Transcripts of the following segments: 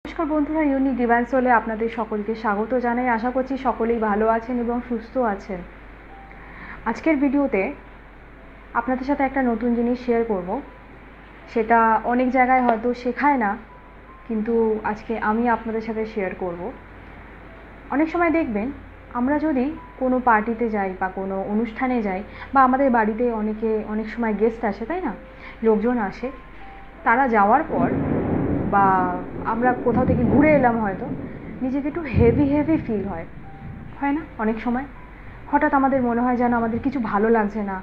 নমস্কার বন্ধুরা, unique divine সোলে আপনাদের সকলকে স্বাগত জানাই। আশা করছি সকলেই ভালো আছেন এবং সুস্থ আছেন। আজকের ভিডিওতে আপনাদের সাথে একটা নতুন জিনিস শেয়ার করব। সেটা অনেক জায়গায় হয়তো শেখায় না, কিন্তু আজকে আমি আপনাদের সাথে শেয়ার করব। অনেক সময় দেখবেন আমরা যদি কোনো পার্টিতে যাই বা কোনো অনুষ্ঠানে যাই, বা আমাদের বাড়িতে অনেক সময় গেস্ট আসে, তাই না, লোকজন আসে, তারা যাওয়ার পর বা আমরা কোথাও থেকে ঘুরে এলাম, হয়তো নিজেকে একটু হেভি ফিল হয় না? অনেক সময় হঠাৎ আমাদের মনে হয় যেন আমাদের কিছু ভালো লাগছে না,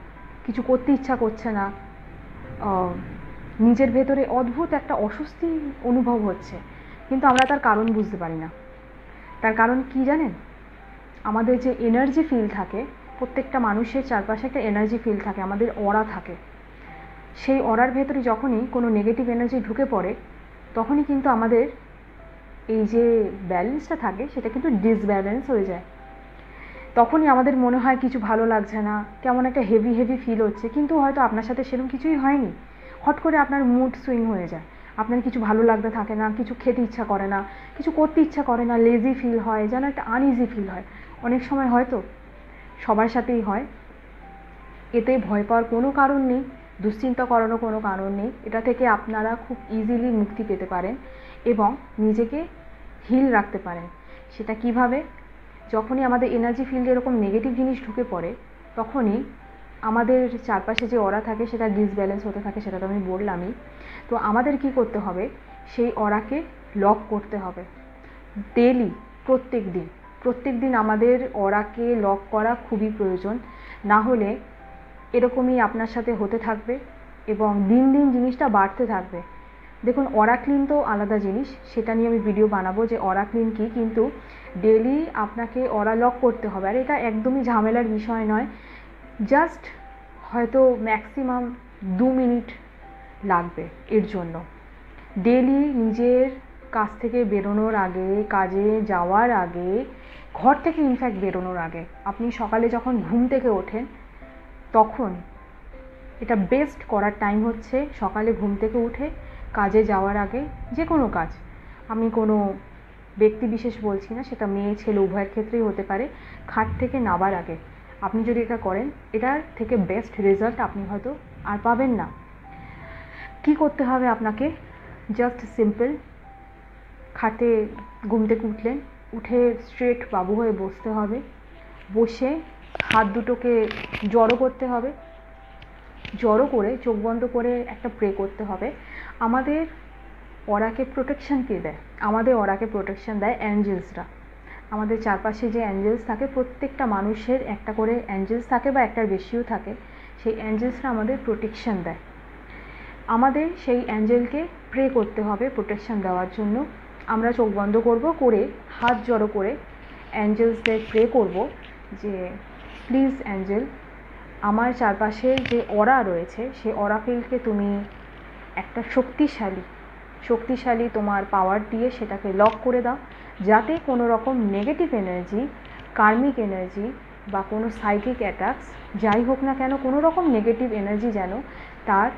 কিছু করতে ইচ্ছা করছে না, নিজের ভেতরে অদ্ভুত একটা অস্বস্তি অনুভব হচ্ছে, কিন্তু আমরা তার কারণ বুঝতে পারি না। তার কারণ কি জানেন? আমাদের যে এনার্জি ফিল থাকে, প্রত্যেকটা মানুষের চারপাশে একটা এনার্জি ফিল থাকে, আমাদের অরা থাকে। সেই অরার ভেতরে যখনই কোনো নেগেটিভ এনার্জি ঢুকে পড়ে, তখনই কিন্তু আমাদের এই যে ব্যালেন্সটা থাকে সেটা কিন্তু ডিসব্যালেন্স হয়ে যায়। তখনই আমাদের মনে হয় কিছু ভালো লাগছে না, কেমন একটা হেভি ফিল হচ্ছে, কিন্তু হয়তো আপনার সাথে সেরকম কিছুই হয়নি। হট করে আপনার মুড সুইং হয়ে যায়, আপনার কিছু ভালো লাগতে থাকে না, কিছু খেতে ইচ্ছা করে না, কিছু করতে ইচ্ছা করে না, লেজি ফিল হয়, যেন একটা আনইজি ফিল হয়। অনেক সময় হয়তো সবার সাথেই হয়। এতে ভয় পাওয়ার কোনো কারণ নেই, দুশ্চিন্তা করারও কোনো কারণ নেই। এটা থেকে আপনারা খুব ইজিলি মুক্তি পেতে পারেন এবং নিজেকে হিল রাখতে পারেন। সেটা কিভাবে? যখনই আমাদের এনার্জি ফিল্ডে এরকম নেগেটিভ জিনিস ঢুকে পড়ে, তখনই আমাদের চারপাশে যে অরা থাকে সেটা ডিসব্যালেন্স হতে থাকে, সেটা তো আমি বললামই। তো আমাদের কি করতে হবে? সেই অরাকে লক করতে হবে ডেলি, প্রত্যেক দিন আমাদের অরাকে লক করা খুবই প্রয়োজন। না হলে এরকমই আপনার সাথে হতে থাকবে এবং দিন জিনিসটা বাড়তে থাকবে। দেখুন, অরা ক্লিন তো আলাদা জিনিস, সেটা নিয়ে আমি ভিডিও বানাবো যে অরা ক্লিন কী, কিন্তু ডেলি আপনাকে অরা লক করতে হবে। আর এটা একদমই ঝামেলার বিষয় নয়, জাস্ট হয়তো ম্যাক্সিমাম 2 মিনিট লাগবে এর জন্য। ডেলি নিজের কাজ থেকে বেরোনোর আগে, কাজে যাওয়ার আগে, ঘর থেকে ইনফ্যাক্ট বেরোনোর আগে, আপনি সকালে যখন ঘুম থেকে ওঠেন, তখন এটা বেস্ট করার টাইম হচ্ছে সকালে ঘুম থেকে উঠে কাজে যাওয়ার আগে। যে কোনো কাজ, আমি কোনো ব্যক্তি বিশেষ বলছি না, সেটা মেয়ে ছেলে উভয়ের ক্ষেত্রেই হতে পারে। খাট থেকে নাবার আগে আপনি যদি এটা করেন, এটার থেকে বেস্ট রেজাল্ট আপনি হয়তো আর পাবেন না। কি করতে হবে আপনাকে? জাস্ট সিম্পল, খাটে ঘুম থেকে উঠলেন, উঠে স্ট্রেট বাবু হয়ে বসতে হবে। বসে হাত দুটোকে জড়ো করতে হবে, জড়ো করে চোখ বন্ধ করে একটা প্রে করতে হবে। আমাদের অরাকে প্রোটেকশন কে দেয়? আমাদের অরাকে প্রোটেকশন দেয় অ্যাঞ্জেলসরা। আমাদের চারপাশে যে অ্যাঞ্জেলস থাকে, প্রত্যেকটা মানুষের একটা করে অ্যাঞ্জেলস থাকে বা একটার বেশিও থাকে। সেই অ্যাঞ্জেলসরা আমাদের প্রোটেকশন দেয়। আমাদের সেই অ্যাঞ্জেলকে প্রে করতে হবে প্রোটেকশন দেওয়ার জন্য। আমরা চোখ বন্ধ করব, করে হাত জড়ো করে অ্যাঞ্জেলসদের প্রে করব যে প্লিজ অ্যাঞ্জেল, আমার চারপাশে যে অরা রয়েছে সেই অরা ফিল্ডকে তুমি একটা শক্তিশালী তোমার পাওয়ার দিয়ে সেটাকে লক করে দাও, যাতে কোনো রকম নেগেটিভ এনার্জি, কার্মিক এনার্জি বা কোনো সাইকিক অ্যাটাকস যাই হোক না কেন, কোনো রকম নেগেটিভ এনার্জি যেন তার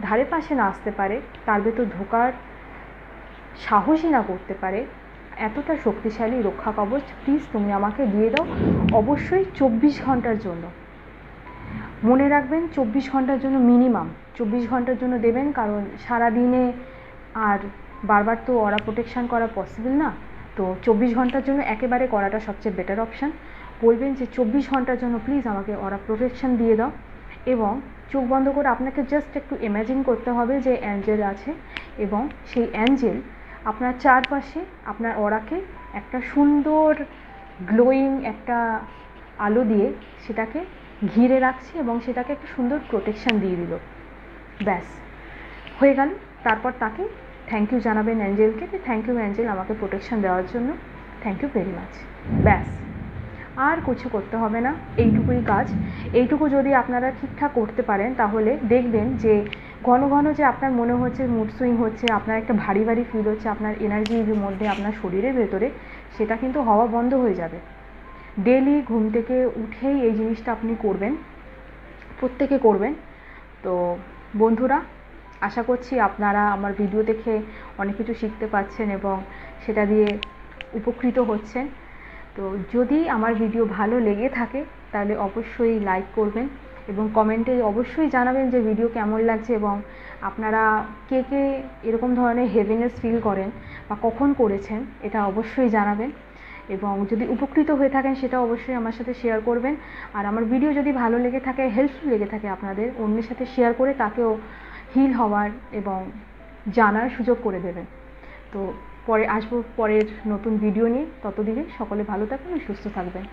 ধারে পাশে না আসতে পারে, তার ভেতর ঢোকার সাহসই না করতে পারে। এতটা শক্তিশালী রক্ষা কবচ প্লিজ তুমি আমাকে দিয়ে দাও, অবশ্যই 24 ঘন্টার জন্য। মনে রাখবেন 24 ঘন্টার জন্য, মিনিমাম 24 ঘন্টার জন্য দেবেন, কারণ সারাদিনে আর বারবার তো অরা প্রোটেকশান করা পসিবল না। তো 24 ঘন্টার জন্য একেবারে করাটা সবচেয়ে বেটার অপশান। বলবেন যে 24 ঘন্টার জন্য প্লিজ আমাকে অরা প্রোটেকশান দিয়ে দাও, এবং চোখ বন্ধ করে আপনাকে জাস্ট একটু ইমাজিন করতে হবে যে অ্যাঞ্জেল আছে, এবং সেই অ্যাঞ্জেল আপনার চারপাশে আপনার অরাকে একটা সুন্দর গ্লোয়িং একটা আলো দিয়ে সেটাকে ঘিরে রাখছে এবং সেটাকে একটা সুন্দর প্রোটেকশান দিয়ে দিল। ব্যাস হয়ে গেল। তারপর তাকে থ্যাংক ইউ জানাবেন অ্যাঞ্জেলকে, যে থ্যাংক ইউ অ্যাঞ্জেল আমাকে প্রোটেকশান দেওয়ার জন্য, থ্যাংক ইউ ভেরি মাচ। ব্যাস, আর কিছু করতে হবে না, এইটুকুই কাজ। এইটুকু যদি আপনারা ঠিকঠাক করতে পারেন, তাহলে দেখবেন যে ঘন যে আপনার মনে হচ্ছে মুড সুইং হচ্ছে, আপনার একটা ভারী ফিল হচ্ছে আপনার এনার্জির মধ্যে, আপনার শরীরের ভেতরে, সেটা কিন্তু হওয়া বন্ধ হয়ে যাবে। ডেলি ঘুম থেকে উঠেই এই জিনিসটা আপনি করবেন, প্রত্যেকে করবেন। তো বন্ধুরা, আশা করছি আপনারা আমার ভিডিও দেখে অনেক কিছু শিখতে পাচ্ছেন এবং সেটা দিয়ে উপকৃত হচ্ছেন। তো যদি আমার ভিডিও ভালো লেগে থাকে তাহলে অবশ্যই লাইক করবেন এবং কমেন্টে অবশ্যই জানাবেন যে ভিডিও কেমন লাগছে এবং আপনারা কে কে এরকম ধরনের হেভিনেস ফিল করেন বা কখন করেছেন এটা অবশ্যই জানাবেন। এবং যদি উপকৃত হয়ে থাকেন সেটা অবশ্যই আমার সাথে শেয়ার করবেন। আর আমার ভিডিও যদি ভালো লেগে থাকে, হেল্পফুল লেগে থাকে আপনাদের, অন্যের সাথে শেয়ার করে তাকেও হিল হওয়ার এবং জানার সুযোগ করে দেবেন। তো পরে আসবো পরের নতুন ভিডিও নিয়ে, ততদিনে সকলে ভালো থাকবেন ও সুস্থ থাকবেন।